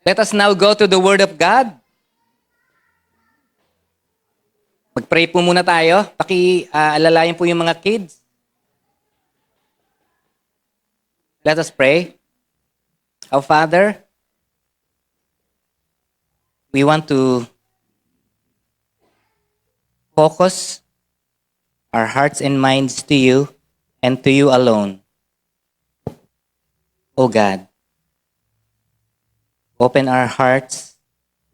Let us now go to the Word of God. Mag-pray po muna tayo. Alalayan po yung mga kids. Let us pray. Our Father, we want to focus our hearts and minds to you and to you alone. O God, open our hearts,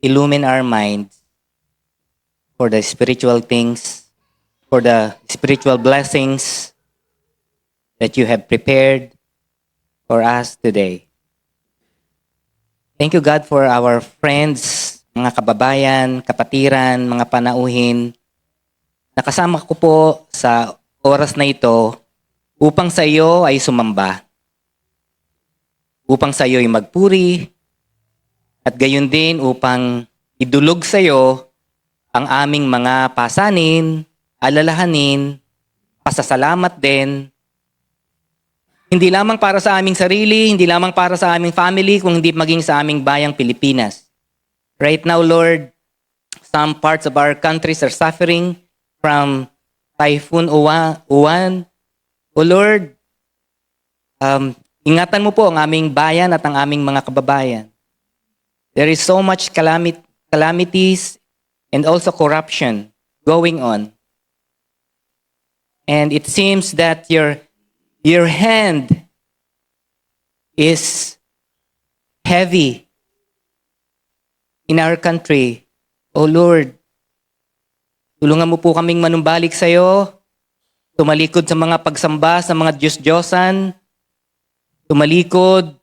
illumine our minds for the spiritual things, for the spiritual blessings that you have prepared for us today. Thank you, God, for our friends, mga kababayan, kapatiran, mga panauhin. Nakasama ko po sa oras na ito upang sa iyo ay sumamba. Upang sa iyo ay magpuri, at gayon din upang idulog sa iyo ang aming mga pasanin, alalahanin, pasasalamat din. Hindi lamang para sa aming sarili, hindi lamang para sa aming family, kung hindi maging sa aming bayang Pilipinas. Right now, Lord, some parts of our countries are suffering from Typhoon Uwan. O Lord, ingatan mo po ang aming bayan at ang aming mga kababayan. There is so much calamities and also corruption going on. And it seems that your hand is heavy in our country. O Lord, tulungan mo po kaming manumbalik sa iyo, tumalikod sa mga pagsamba sa mga Diyos-Diyosan, tumalikod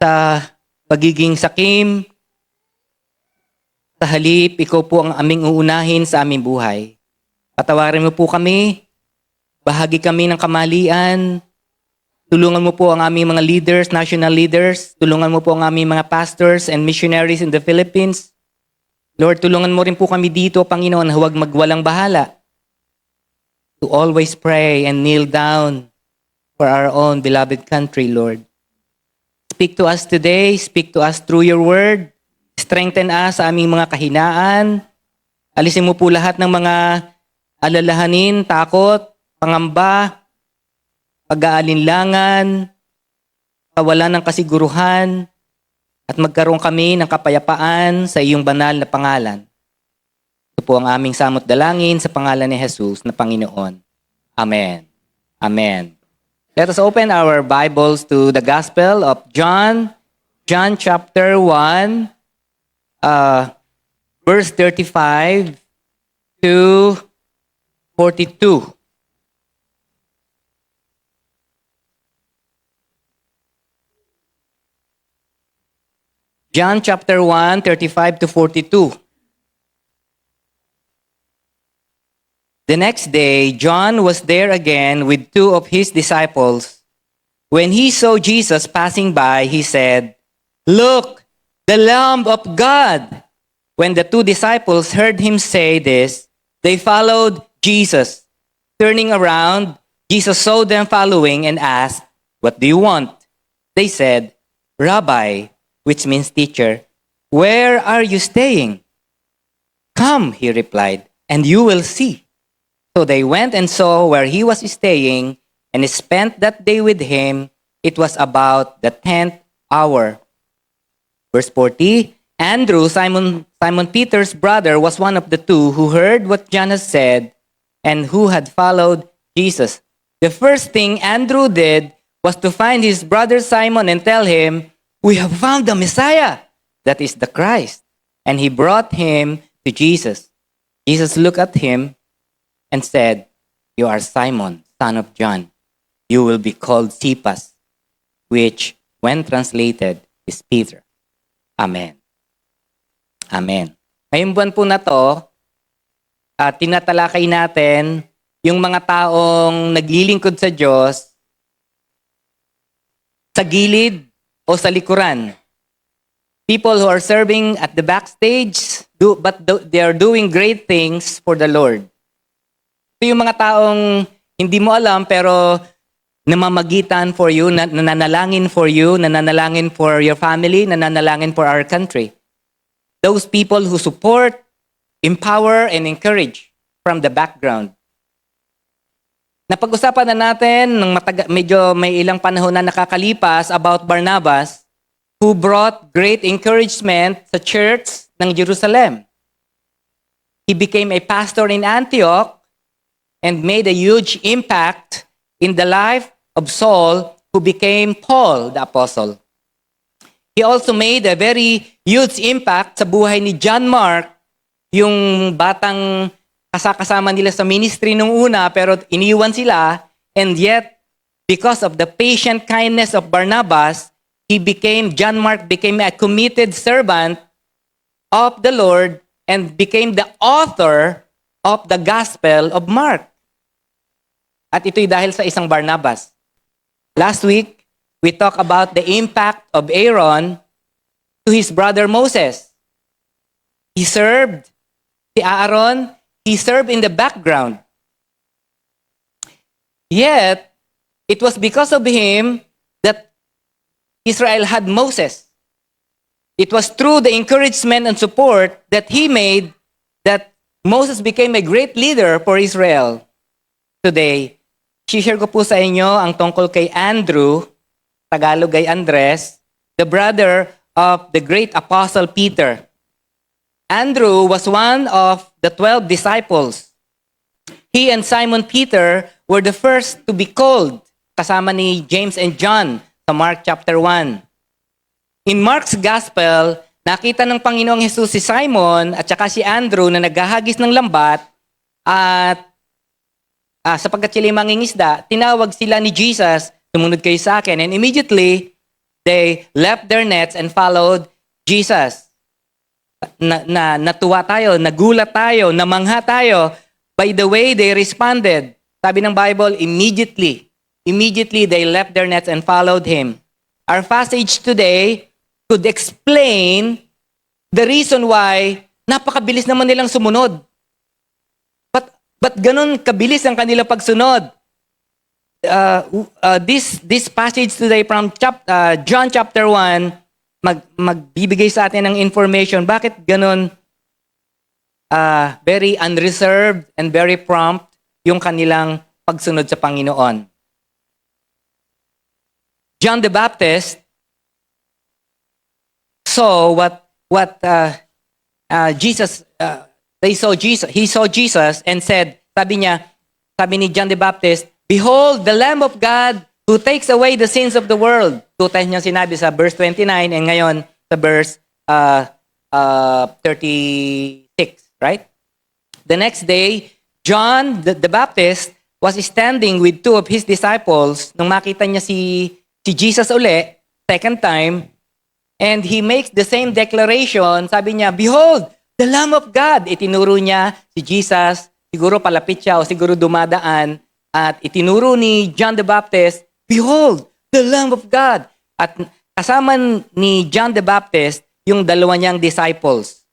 sa pagiging sakim. Sa halip, ikaw po ang aming uunahin sa aming buhay. Patawarin mo po kami, bahagi kami ng kamalian, tulungan mo po ang aming mga leaders, national leaders, tulungan mo po ang aming mga pastors and missionaries in the Philippines. Lord, tulungan mo rin po kami dito, Panginoon, huwag magwalang bahala. To always pray and kneel down for our own beloved country, Lord. Speak to us today, speak to us through your word. Strengthen us sa aming mga kahinaan. Alisin mo po lahat ng mga alalahanin, takot, pangamba, pag-aalinlangan, kawalan ng kasiguruhan, at magkaroon kami ng kapayapaan sa iyong banal na pangalan. Ito po ang aming samot dalangin sa pangalan ni Jesus na Panginoon. Amen. Amen. Let us open our Bibles to the Gospel of John. John chapter 1. Verse 35 to 42. John chapter 1, 35 to 42. The next day, John was there again with two of his disciples. When he saw Jesus passing by, he said, "Look, the Lamb of God." When the two disciples heard him say this, they followed Jesus. Turning around, Jesus saw them following and asked, "What do you want?" They said, "Rabbi," which means teacher, "where are you staying?" "Come," he replied, "and you will see." So they went and saw where he was staying and spent that day with him. It was about the 10th hour. Verse 40, Andrew, Simon Peter's brother, was one of the two who heard what John had said and who had followed Jesus. The first thing Andrew did was to find his brother Simon and tell him, "We have found the Messiah," that is the Christ. And he brought him to Jesus. Jesus looked at him and said, "You are Simon, son of John. You will be called Cephas," which, when translated, is Peter. Amen. Amen. Ngayong buwan po na to, tinatalakay natin yung mga taong naglilingkod sa Diyos sa gilid o sa likuran. People who are serving at the backstage, but they are doing great things for the Lord. Ito yung mga taong hindi mo alam pero namamagitan for you, nananalangin for you, nananalangin for your family, nananalangin for our country. Those people who support, empower, and encourage from the background. Napag-usapan na natin ng medyo may ilang panahon na nakakalipas about Barnabas who brought great encouragement sa church ng Jerusalem. He became a pastor in Antioch and made a huge impact in the life of Saul, who became Paul the Apostle. He also made a very huge impact sa buhay ni John Mark, yung batang kasama nila sa ministry nung una pero iniwan sila, and yet because of the patient kindness of Barnabas, John Mark became a committed servant of the Lord and became the author of the Gospel of Mark. At ito'y dahil sa isang Barnabas. Last week, we talked about the impact of Aaron to his brother Moses. Aaron served in the background. Yet, it was because of him that Israel had Moses. It was through the encouragement and support that he made that Moses became a great leader for Israel. Today, share ko po sa inyo ang tungkol kay Andrew, Tagalog ay Andres, the brother of the great apostle Peter. Andrew was one of the 12 disciples. He and Simon Peter were the first to be called, kasama ni James and John sa Mark chapter 1. In Mark's Gospel, nakita ng Panginoong Jesus si Simon at saka si Andrew na naghahagis ng lambat at sapagkat sila mangingisda, tinawag sila ni Jesus, sumunod kayo sa akin, and immediately, they left their nets and followed Jesus. Natuwa tayo, nagulat tayo, namangha tayo by the way they responded. Sabi ng Bible, immediately they left their nets and followed Him. Our passage today could explain the reason why napakabilis naman nilang sumunod. But ganun kabilis ang kanilang pagsunod? This passage today from John chapter 1 magbibigay sa atin ng information bakit ganun very unreserved and very prompt yung kanilang pagsunod sa Panginoon. John the Baptist saw he saw Jesus and said, sabi ni John the Baptist, "Behold the Lamb of God who takes away the sins of the world." 2 times niya sinabi sa verse 29 and ngayon sa verse 36, right? The next day, John the Baptist was standing with 2 of his disciples nung makita niya si Jesus uli, second time, and he makes the same declaration. Sabi niya, "Behold, the Lamb of God." Itinuro niya si Jesus, siguro palapit siya o siguro dumadaan, at itinuro ni John the Baptist, "Behold, the Lamb of God." At kasama ni John the Baptist yung dalawa niyang disciples.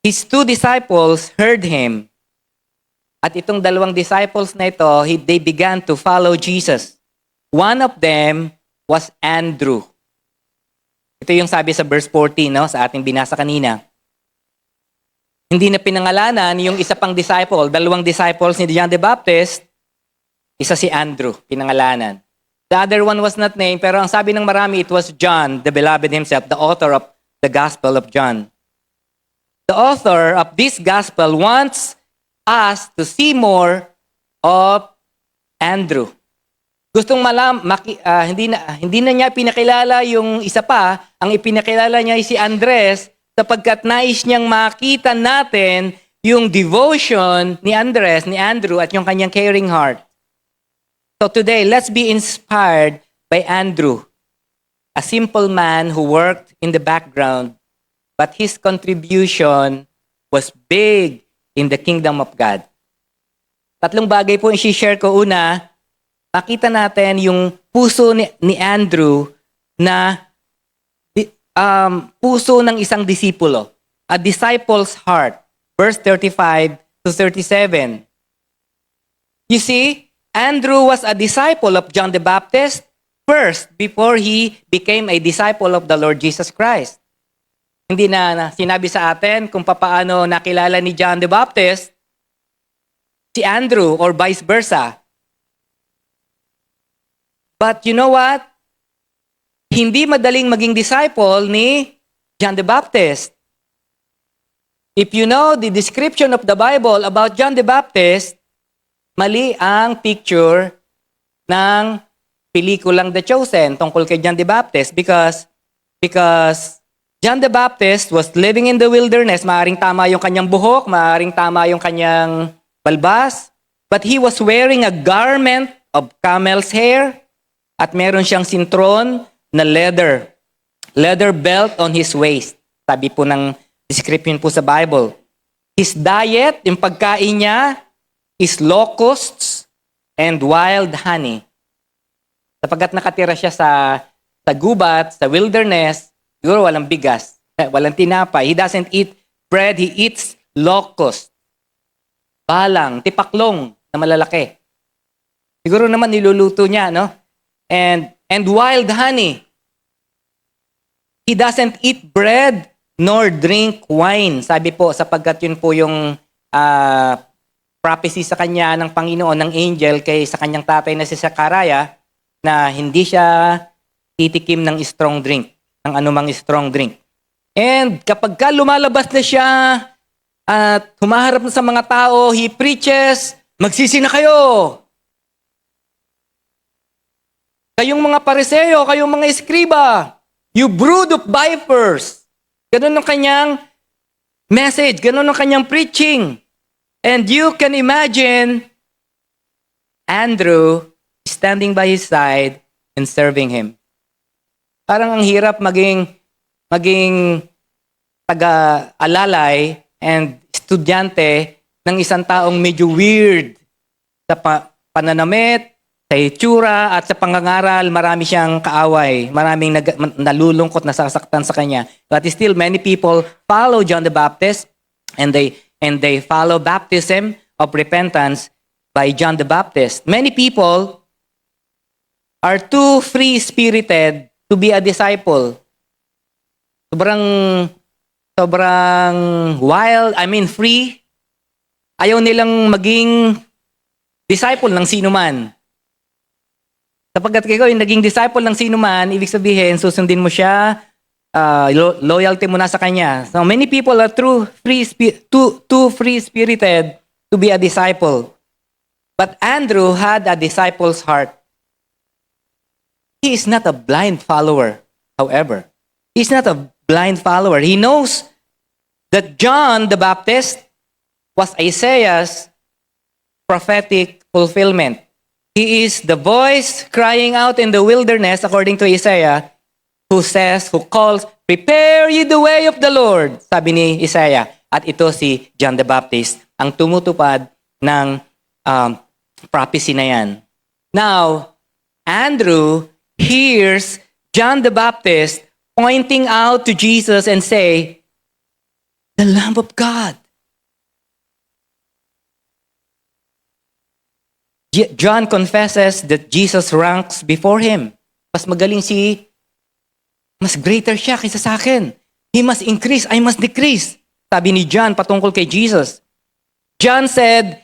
His 2 disciples heard him. At itong dalawang disciples na ito, they began to follow Jesus. One of them was Andrew. Ito yung sabi sa verse 14, no, sa ating binasa kanina. Hindi na pinangalanan yung isa pang disciple, dalawang disciples ni John the Baptist, isa si Andrew, pinangalanan. The other one was not named, pero ang sabi ng marami, it was John, the beloved himself, the author of the Gospel of John. The author of this Gospel wants us to see more of Andrew. Gustong hindi na niya pinakilala yung isa pa, ang ipinakilala niya ay si Andres, sapagkat nais niyang makita natin yung devotion ni Andrew at yung kanyang caring heart. So today, let's be inspired by Andrew, a simple man who worked in the background, but his contribution was big in the kingdom of God. 3 bagay po yung share ko. Una, makita natin yung puso ni Andrew na puso ng isang disipulo. A disciple's heart. Verse 35 to 37. You see, Andrew was a disciple of John the Baptist first before he became a disciple of the Lord Jesus Christ. Hindi na sinabi sa atin kung paano nakilala ni John the Baptist si Andrew or vice versa. But you know what? Hindi madaling maging disciple ni John the Baptist. If you know the description of the Bible about John the Baptist, mali ang picture ng pelikulang The Chosen tungkol kay John the Baptist because John the Baptist was living in the wilderness. Maaring tama yung kanyang buhok, maaring tama yung kanyang balbas, but he was wearing a garment of camel's hair at meron siyang sintron na leather belt on his waist. Sabi po ng description po sa Bible. His diet, yung pagkain niya, is locusts and wild honey. Sapagkat nakatira siya sa gubat, sa wilderness, siguro walang bigas, walang tinapay. He doesn't eat bread, he eats locusts. Balang, tipaklong na malalaki. Siguro naman niluluto niya, no? And wild honey. He doesn't eat bread nor drink wine. Sabi po, sapagkat yun po yung prophecy sa kanya ng Panginoon, ng angel, kay sa kanyang tatay na si Zechariah, na hindi siya titikim ng strong drink, ng anumang strong drink. And kapag ka lumalabas na siya at humaharap na sa mga tao, he preaches, magsisi na kayo. Kayong mga Pariseo, kayong mga Eskriba, you brood of vipers. Ganun ang kanyang message, ganun ang kanyang preaching. And you can imagine Andrew standing by his side and serving him. Parang ang hirap maging taga-alalay and estudyante ng isang taong medyo weird sa pananamit, sa itsura, at sa pangangaral. Marami siyang kaaway. Maraming nalulungkot, nasasaktan sa kanya. But still, many people follow John the Baptist and they follow baptism of repentance by John the Baptist. Many people are too free-spirited to be a disciple. Sobrang wild, free. Ayaw nilang maging disciple ng sino man. Sapagkat ikaw yung naging disciple ng sino man, ibig sabihin, susundin mo siya, loyalty mo na sa kanya. So many people are too free-spirited to be a disciple. But Andrew had a disciple's heart. He is not a blind follower, however. He's not a blind follower. He knows that John the Baptist was Isaiah's prophetic fulfillment. He is the voice crying out in the wilderness, according to Isaiah, who calls, prepare ye the way of the Lord, sabi ni Isaiah. At ito si John the Baptist, ang tumutupad ng prophecy na yan. Now, Andrew hears John the Baptist pointing out to Jesus and say, the Lamb of God. John confesses that Jesus ranks before him. Mas greater siya kaysa sa akin. He must increase, I must decrease. Sabi ni John patungkol kay Jesus. John said,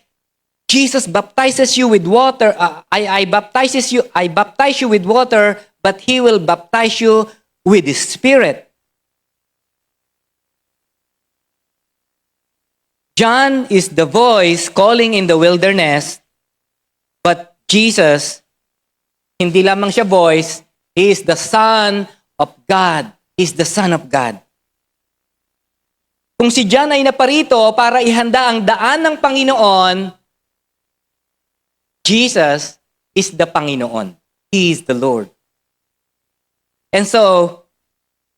Jesus baptizes you with water. I baptize you with water, but he will baptize you with the Spirit. John is the voice calling in the wilderness, but Jesus, hindi lamang siya voice, he is the Son of God. He is the Son of God. Kung si John ay naparito para ihanda ang daan ng Panginoon, Jesus is the Panginoon. He is the Lord. And so,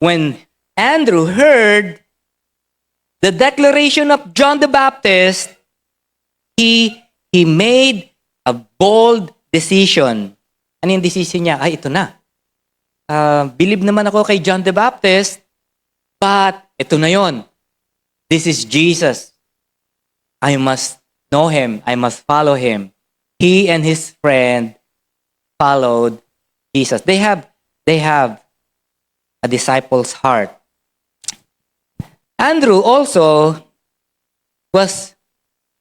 when Andrew heard the declaration of John the Baptist, he made a bold decision. Ano yung decision niya? Ay, ito na. Believe naman ako kay John the Baptist, but ito na yon. This is Jesus. I must know Him. I must follow Him. he and his friend followed Jesus. They have a disciple's heart. Andrew also was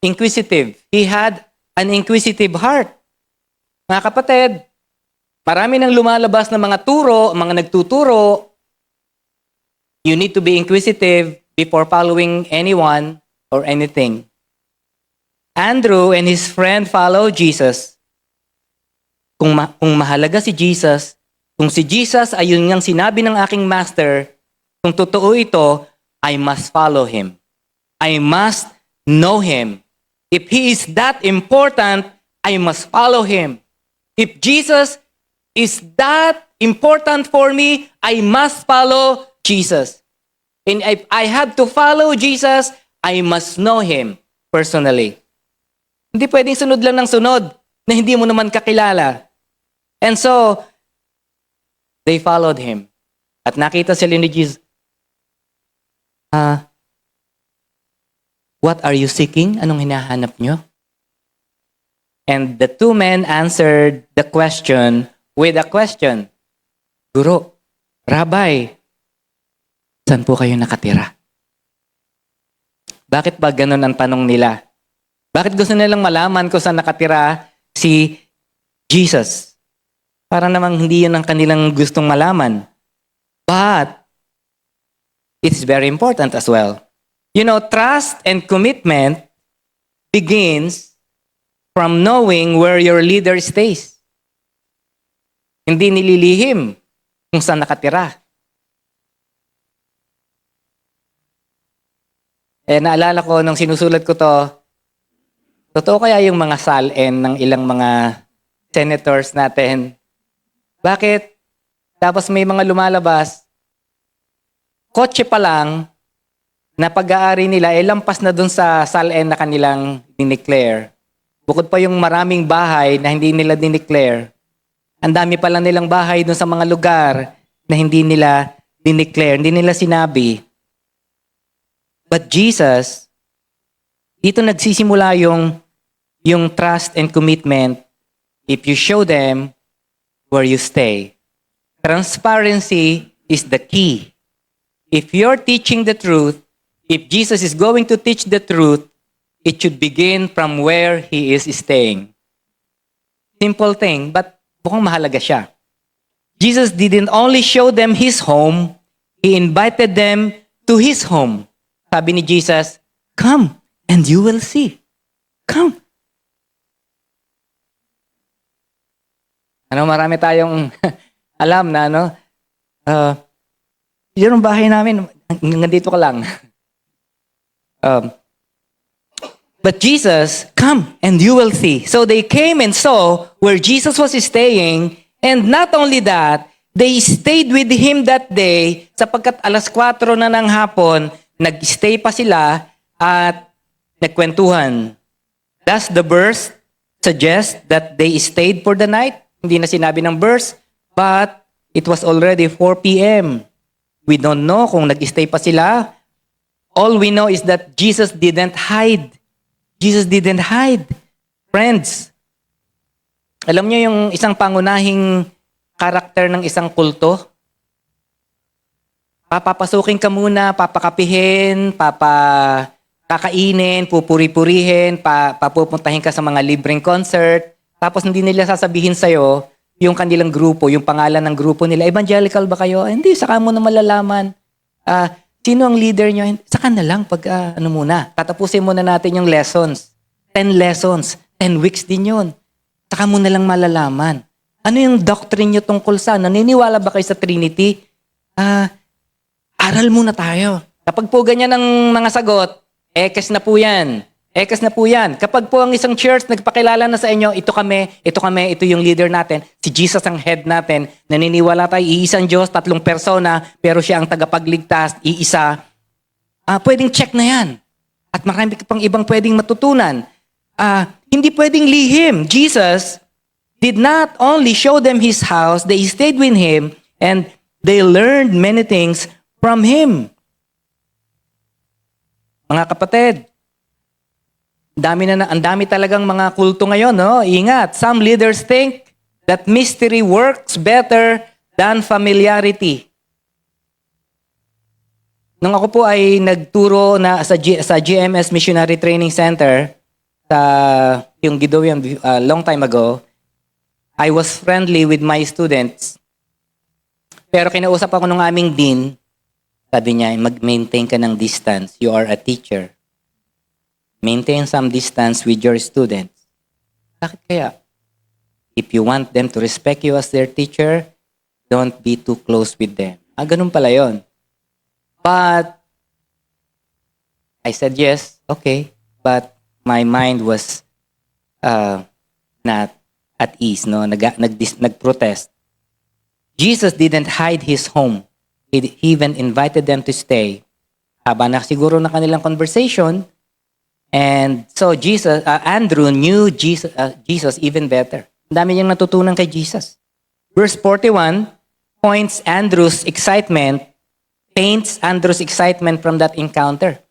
inquisitive. He had an inquisitive heart. Mga kapatid, marami nang lumalabas na mga turo, mga nagtuturo. You need to be inquisitive before following anyone or anything. Andrew and his friend followed Jesus. Kung mahalaga si Jesus, kung si Jesus ay yun ngang sinabi ng aking master, kung totoo ito, I must follow him. I must know him. If he is that important, I must follow him. If Jesus is that important for me, I must follow Jesus. And if I have to follow Jesus, I must know him personally. Hindi pwedeng sunod lang ng sunod na hindi mo naman kakilala. And so, they followed him. At nakita sila ni Jesus, what are you seeking? Anong hinahanap nyo? And the two men answered the question with a question. Guro, Rabbi, saan po kayo nakatira? Bakit ba ganun ang tanong nila? Bakit gusto nilang malaman kung saan nakatira si Jesus? Para namang hindi yun ang kanilang gustong malaman. But, it's very important as well. You know, trust and commitment begins from knowing where your leader stays. Hindi nililihim kung saan nakatira. Naalala ko nung sinusulat ko to, totoo kaya yung mga salin ng ilang mga senators natin? Bakit? Tapos may mga lumalabas, kotse pa lang, na pag-aari nila, lampas na dun sa salin na kanilang dineclare. Bukod pa yung maraming bahay na hindi nila dineclare. Ang dami pala nilang bahay dun sa mga lugar na hindi nila dineclare, hindi nila sinabi. But Jesus, dito nagsisimula yung trust and commitment if you show them where you stay. Transparency is the key. If you're teaching the truth, if Jesus is going to teach the truth, it should begin from where he is staying. Simple thing, but mukhang mahalaga siya. Jesus didn't only show them his home, he invited them to his home. Sabi ni Jesus, come and you will see. Come. Marami tayong alam na, yun ang bahay namin, nandito ka lang. But Jesus, come and you will see. So they came and saw where Jesus was staying, and not only that, they stayed with him that day, sapagkat 4:00 na ng hapon, nag-stay pa sila at nagkwentuhan. Does the verse suggest that they stayed for the night? Hindi na sinabi ng verse, but it was already 4 p.m. We don't know kung nag-stay pa sila. All we know is that Jesus didn't hide. Jesus didn't hide. Friends, alam niyo yung isang pangunahing karakter ng isang kulto? Papapasukin ka muna, papakapihin, kakainin, pupuri-purihin, papupuntahin ka sa mga libreng concert, tapos hindi nila sasabihin sa'yo yung kanilang grupo, yung pangalan ng grupo nila. Evangelical ba kayo? Hindi, saka mo na malalaman. Sino ang leader nyo? Saka na lang pag muna. Tatapusin muna natin yung lessons. 10 lessons. 10 weeks din yun. Saka mo na lang malalaman. Ano yung doctrine nyo tungkol sa? Naniniwala ba kayo sa Trinity? Aral muna tayo. Kapag po ganyan ang mga sagot, ekes na po yan. Ekes na po yan. Kapag po ang isang church nagpakilala na sa inyo, ito ito yung leader natin, si Jesus ang head natin, naniniwala tayo, iisang Diyos, 3 persona, pero siya ang tagapagligtas, iisa, pwedeng check na yan. At marami pang ibang pwedeng matutunan. Hindi pwedeng lihim. Jesus did not only show them his house, they stayed with him, and they learned many things from him. Mga kapatid, Ang dami talagang mga kulto ngayon, no? Ingat, some leaders think that mystery works better than familiarity. Nung ako po ay nagturo na sa GMS Missionary Training Center, sa yung Gideon long time ago, I was friendly with my students. Pero kinausap ako ng aming dean, sabi niya, mag-maintain ka ng distance. You are a teacher. Maintain some distance with your students. Bakit kaya? If you want them to respect you as their teacher, don't be too close with them. Ganun pala yun. But, I said yes, okay. But, my mind was not at ease, no? Nag-protest. Jesus didn't hide his home. He even invited them to stay. Haba na siguro na kanilang conversation, and so Andrew knew Jesus even better. Ang dami niyang natutunan kay Jesus. Verse 41 paints Andrew's excitement from that encounter.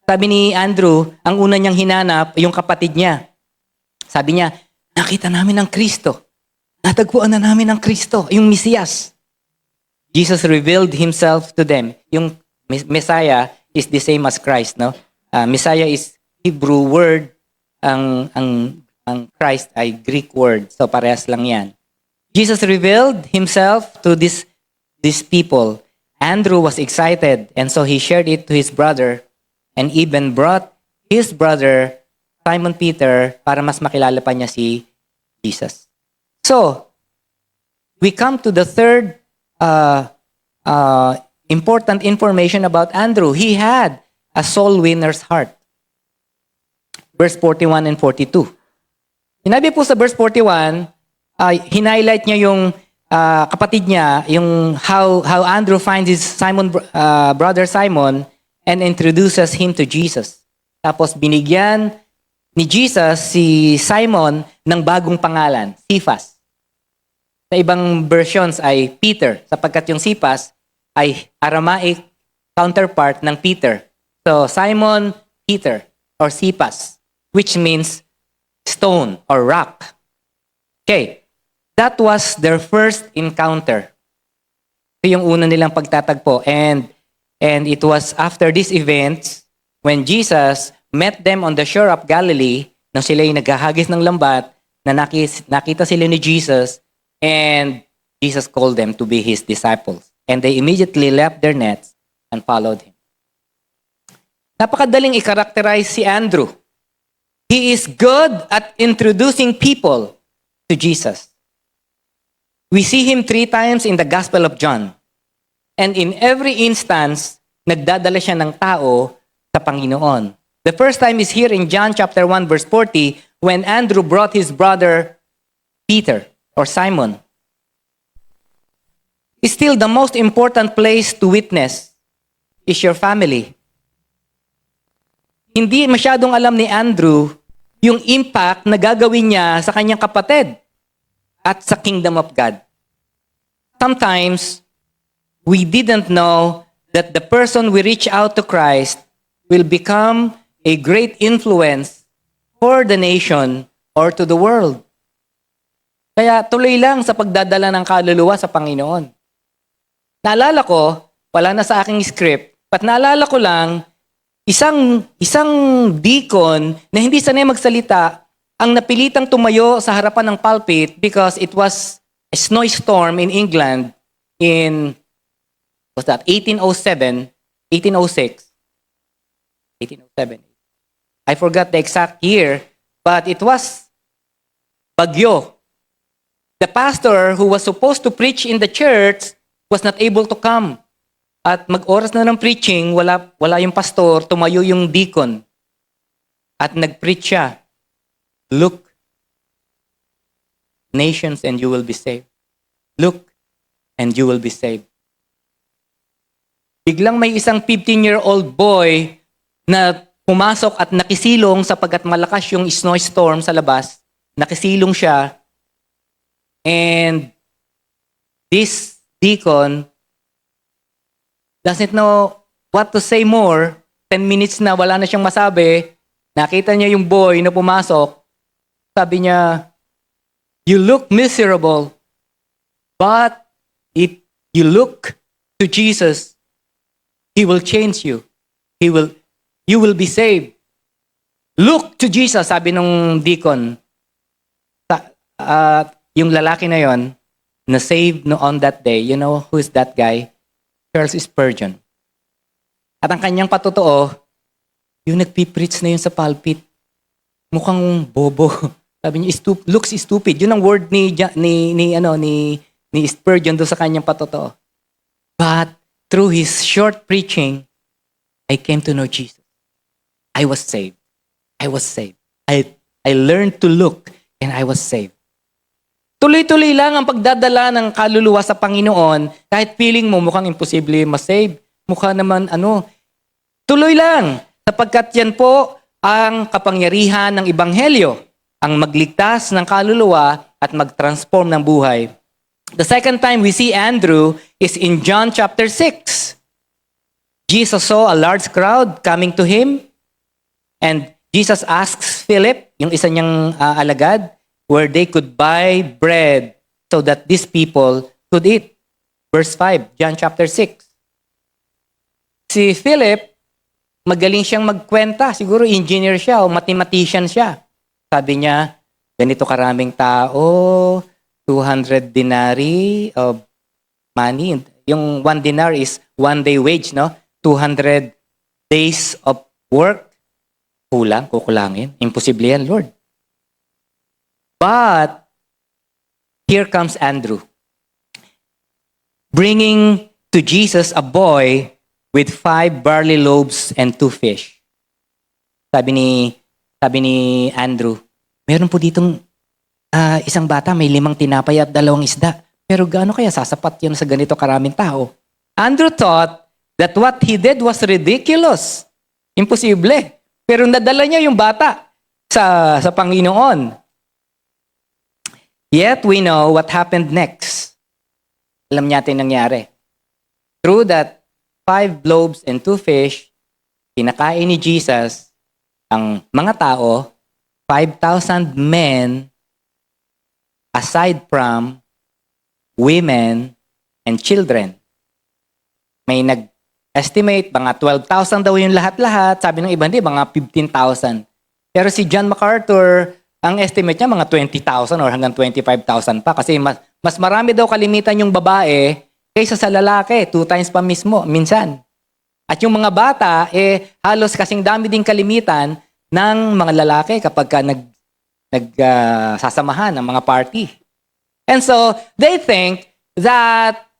Sabi ni Andrew, ang una niyang hinanap, yung kapatid niya. Sabi niya, nakita namin ang Kristo. Natagpuan na namin ang Kristo, yung Mesiyas. Jesus revealed himself to them. Yung Messiah is the same as Christ, no? Messiah is Hebrew word, ang Christ ay Greek word. So parehas lang yan. Jesus revealed himself to these people. Andrew was excited, and so he shared it to his brother and even brought his brother, Simon Peter, para mas makilala pa niya si Jesus. So, we come to the third important information about Andrew. He had a soul winner's heart. Verse 41 and 42. Sinabi po sa verse 41, hinighlight niya yung kapatid niya, yung how Andrew finds his brother Simon and introduces him to Jesus. Tapos binigyan ni Jesus si Simon ng bagong pangalan, Cephas. Sa ibang versions ay Peter, sapagkat yung Cephas ay Aramaic counterpart ng Peter. So Simon Peter or Cephas, which means stone or rock. Okay, that was their first encounter. Ito yung una nilang pagtatagpo. And it was after these events when Jesus met them on the shore of Galilee, nang sila'y naghahagis ng lambat, na nakita sila ni Jesus, and Jesus called them to be his disciples. And they immediately left their nets and followed him. Napakadaling i-characterize si Andrew. He is good at introducing people to Jesus. We see him 3 times in the Gospel of John. And in every instance, nagdadala siya ng tao sa Panginoon. The first time is here in John chapter 1 verse 40 when Andrew brought his brother Peter or Simon. Still, the most important place to witness is your family. Hindi masyadong alam ni Andrew yung impact na gagawin niya sa kanyang kapatid at sa kingdom of God. Sometimes, we didn't know that the person we reach out to Christ will become a great influence for the nation or to the world. Kaya tuloy lang sa pagdadala ng kaluluwa sa Panginoon. Naalala ko, wala na sa aking script, but naalala ko lang, isang deacon na hindi sanay magsalita, ang napilitang tumayo sa harapan ng pulpit because it was a snowstorm in England in, what's that, 1807, 1806, 1807. I forgot the exact year, but it was bagyo. The pastor who was supposed to preach in the church was not able to come. At mag-oras na ng preaching, wala yung pastor, tumayo yung deacon. At nag-preach siya. Look, nations, and you will be saved. Look, and you will be saved. Biglang may isang 15-year-old boy na pumasok at nakisilong sapagkat malakas yung snowstorm sa labas. Nakisilong siya. And this deacon doesn't know what to say more. 10 minutes na, wala na siyang masabi. nakita niya yung boy na pumasok, sabi niya, "You look miserable, but if you look to Jesus, He will change you. You will be saved. Look to Jesus," sabi nung deacon. Yung lalaki na yon, na saved no on that day, you know who is that guy? Charles Spurgeon. At ang kanyang patotoo, yung nagpipreach na yun sa pulpit, mukhang bobo. Sabi niya, looks stupid. Yun ang word ni Spurgeon do sa kanyang patotoo. But through his short preaching, I came to know Jesus. I was saved. I learned to look and I was saved. Tuloy-tuloy lang ang pagdadala ng kaluluwa sa Panginoon kahit feeling mo mukhang imposible ma-save. Mukha naman tuloy lang. Sapagkat yan po ang kapangyarihan ng Ebanghelyo, ang magligtas ng kaluluwa at mag-transform ng buhay. The second time we see Andrew is in John chapter 6. Jesus saw a large crowd coming to him and Jesus asks Philip, yung isa niyang alagad, where they could buy bread so that these people could eat. Verse 5, John chapter 6. Si Philip, magaling siyang magkwenta. Siguro engineer siya o mathematician siya. Sabi niya, ganito karaming tao, 200 denarii of money. Yung 1 dinar is 1 day wage, no? 200 days of work. Kukulangin. Imposible yan, Lord. But, here comes Andrew, bringing to Jesus a boy with 5 barley loaves and 2 fish. Sabi ni Andrew, meron po ditong isang bata, may 5 tinapay at 2 isda. Pero gaano kaya sasapat yun sa ganito karaming tao? Andrew thought that what he did was ridiculous. Imposible. Pero nadala niya yung bata sa Panginoon. Yet we know what happened next. Alam natin nangyari. Through that 5 loaves and 2 fish, kinakain ni Jesus ang mga tao, 5,000 men, aside from women and children. May nag-estimate, mga 12,000 daw yung lahat-lahat. Sabi ng iba, hindi, mga 15,000. Pero si John MacArthur, ang estimate niya mga 20,000 or hanggang 25,000 pa. Kasi mas marami daw kalimitan yung babae kaysa sa lalaki. 2 times pa mismo, minsan. At yung mga bata, halos kasing dami din kalimitan ng mga lalaki kapag sasamahan ng mga party. And so, they think that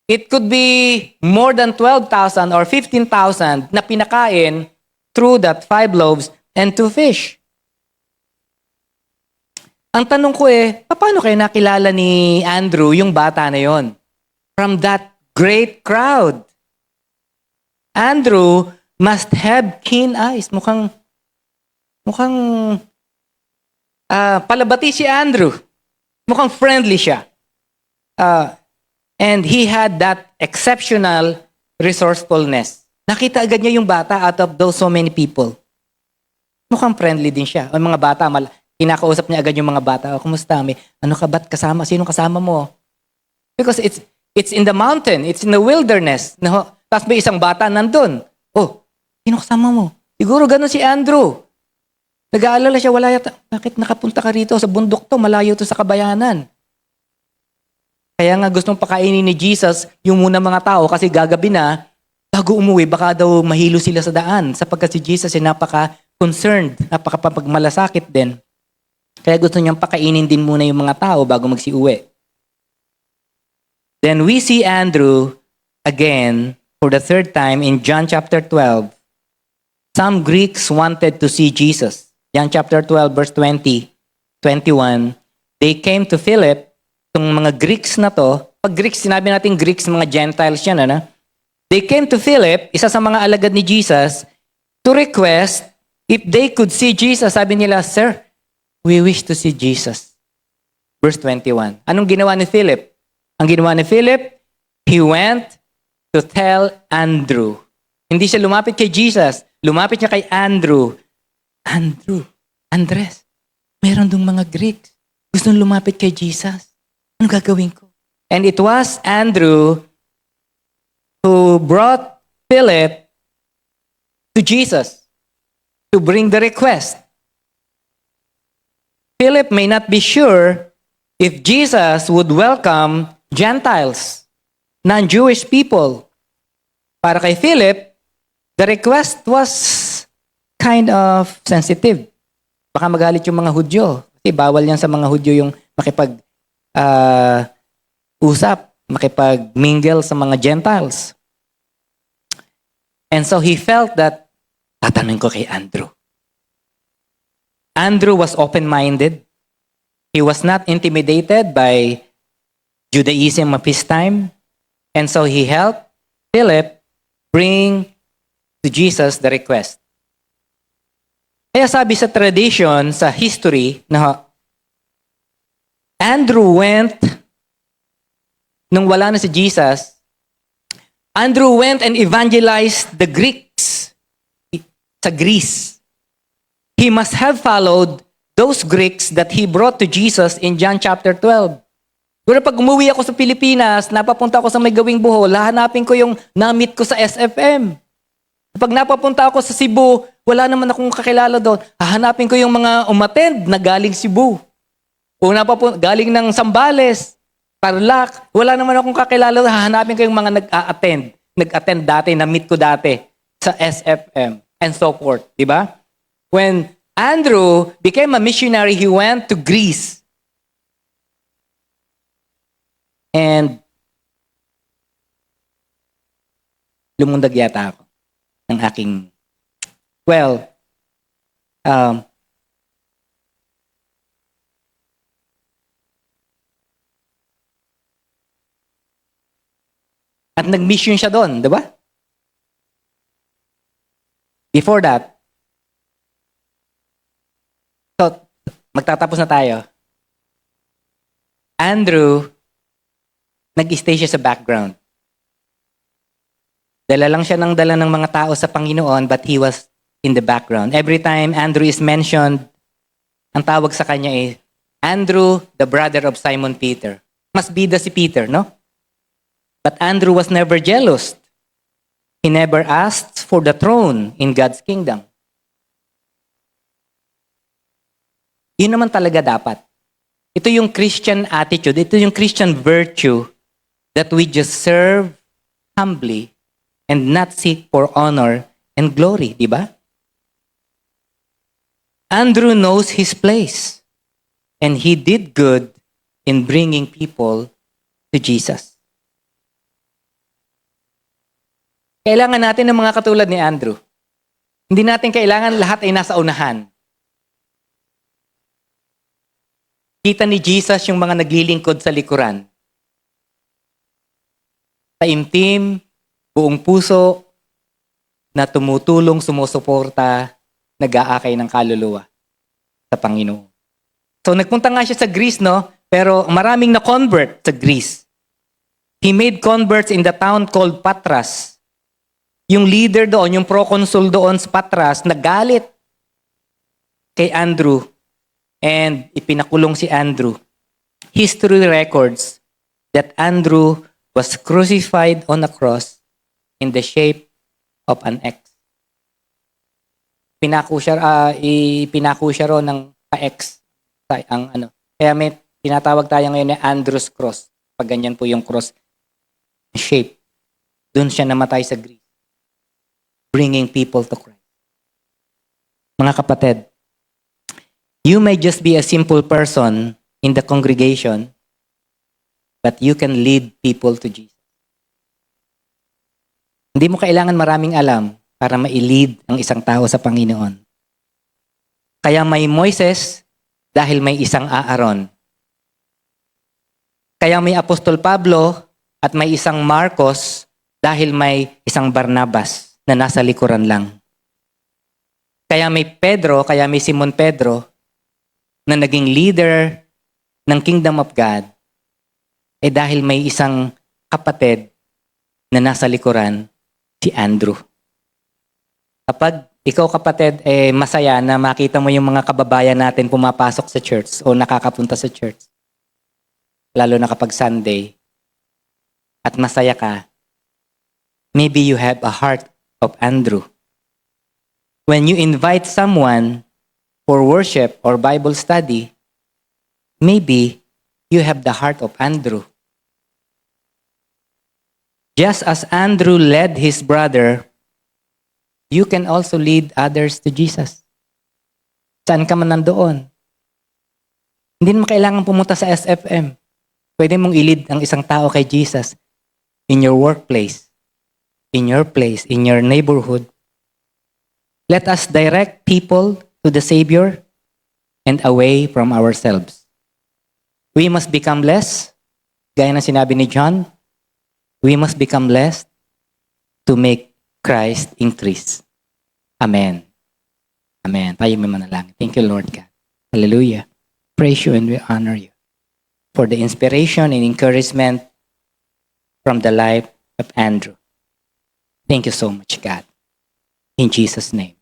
it could be more than 12,000 or 15,000 na pinakain through that 5 loaves and 2 fish. Ang tanong ko paano kayo nakilala ni Andrew yung bata na yon? From that great crowd. Andrew must have keen eyes. Mukhang palabati si Andrew. Mukhang friendly siya. And he had that exceptional resourcefulness. Nakita agad niya yung bata out of those so many people. Mukhang friendly din siya. Ang mga bata, kinakausap niya agad yung mga bata. Kumusta? Ano ka ba't kasama? Sinong kasama mo? Because it's in the mountain. It's in the wilderness. No? Tapos may isang bata nandun. Sino kasama mo? Siguro ganun si Andrew. Nag-aalala siya, wala yata. Bakit nakapunta ka rito sa bundok to? Malayo to sa kabayanan. Kaya nga gustong pakainin ni Jesus yung muna mga tao kasi gagabi na, bago umuwi, baka daw mahilo sila sa daan sapagkat si Jesus ay napaka-concerned, napaka-pagmalasakit din. Kaya gusto niyang pakainin din muna yung mga tao bago magsiuwi. Then we see Andrew again for the 3rd time in John chapter 12. Some Greeks wanted to see Jesus. John chapter 12 verse 20, 21. They came to Philip, itong mga Greeks na to. Pag Greeks, sinabi natin Greeks, mga Gentiles yan, They came to Philip, isa sa mga alagad ni Jesus, to request if they could see Jesus. Sabi nila, "Sir, we wish to see Jesus." Verse 21. Anong ginawa ni Philip? Ang ginawa ni Philip, he went to tell Andrew. Hindi siya lumapit kay Jesus. Lumapit siya kay Andrew. Andres, meron dong mga Greeks. Gusto lumapit kay Jesus. Ano gagawin ko? And it was Andrew who brought Philip to Jesus to bring the request. Philip may not be sure if Jesus would welcome Gentiles, non-Jewish people. Para kay Philip, the request was kind of sensitive. Baka magalit yung mga Hudyo. Kasi bawal yan sa mga Hudyo yung makipag-usap, makipag-mingle sa mga Gentiles. And so he felt that, tatanungin ko kay Andrew. Andrew was open-minded. He was not intimidated by Judaism of his time. And so he helped Philip bring to Jesus the request. Kaya sabi sa tradition, sa history, na Andrew went, nung wala na si Jesus, Andrew went and evangelized the Greeks sa Greece. He must have followed those Greeks that he brought to Jesus in John chapter 12. Kung pag umuwi ako sa Pilipinas, napapunta ako sa May Gawing Bohol, hahanapin ko yung na-meet ko sa SFM. Pag napapunta ako sa Cebu, wala naman akong kakilala doon. Hahanapin ko yung mga umattend na galing Cebu. O galing ng Zambales, Tarlac, wala naman akong kakilala doon. Hahanapin ko yung mga nag-attend. Nag-attend dati, na-meet ko dati sa SFM and so forth. Diba? When Andrew became a missionary, he went to Greece. And lumundag yata ako ng aking, at nag-mission siya doon, di ba? Before that, so, magtatapos na tayo. Andrew, nag-stay siya sa background. Dala lang siya ng dala ng mga tao sa Panginoon, but he was in the background. Every time Andrew is mentioned, ang tawag sa kanya is, Andrew, the brother of Simon Peter. Mas bida si Peter, no? But Andrew was never jealous. He never asked for the throne in God's kingdom. Yun naman talaga dapat. Ito yung Christian attitude, ito yung Christian virtue that we just serve humbly and not seek for honor and glory, di ba? Andrew knows his place and he did good in bringing people to Jesus. Kailangan natin ng mga katulad ni Andrew. Hindi natin kailangan lahat ay nasa unahan. Kita ni Jesus yung mga naglilingkod sa likuran. Taimtim, buong puso, na tumutulong, sumusuporta, nag-aakay ng kaluluwa sa Panginoon. So nagpunta nga siya sa Greece, no? Pero maraming na-convert sa Greece. He made converts in the town called Patras. Yung leader doon, yung proconsul doon sa Patras, nagalit kay Andrew and ipinakulong si Andrew. History records that Andrew was crucified on a cross in the shape of an X. Pinako siya ron ng X. Kaya may tinatawag tayo ngayon na Andrew's cross. Pag ganyan po yung cross shape. Doon siya namatay sa Greece. Bringing people to Christ. Mga kapatid, you may just be a simple person in the congregation, but you can lead people to Jesus. Hindi mo kailangan maraming alam para ma-lead ang isang tao sa Panginoon. Kaya may Moises dahil may isang Aaron. Kaya may Apostol Pablo at may isang Marcos dahil may isang Barnabas na nasa likuran lang. Kaya may Pedro, kaya may Simon Pedro na naging leader ng Kingdom of God dahil may isang kapatid na nasa likuran, si Andrew. Kapag Ikaw kapatid, masaya na makita mo yung mga kababayan natin pumapasok sa church o nakakapunta sa church. Lalo na kapag Sunday. At masaya ka. Maybe you have a heart of Andrew. When you invite someone for worship or Bible study, maybe you have the heart of Andrew. Just as Andrew led his brother, you can also lead others to Jesus. Saan ka man nandoon? Hindi naman kailangan pumunta sa SFM. Pwede mong i-lead ang isang tao kay Jesus in your workplace, in your place, in your neighborhood. Let us direct people to the Savior and away from ourselves. We must become less, gaya ng sinabi ni John, we must become less to make Christ increase. Amen. Amen. Tayo may manalangin. Thank you, Lord God. Hallelujah. Praise you and we honor you for the inspiration and encouragement from the life of Andrew. Thank you so much, God. In Jesus' name.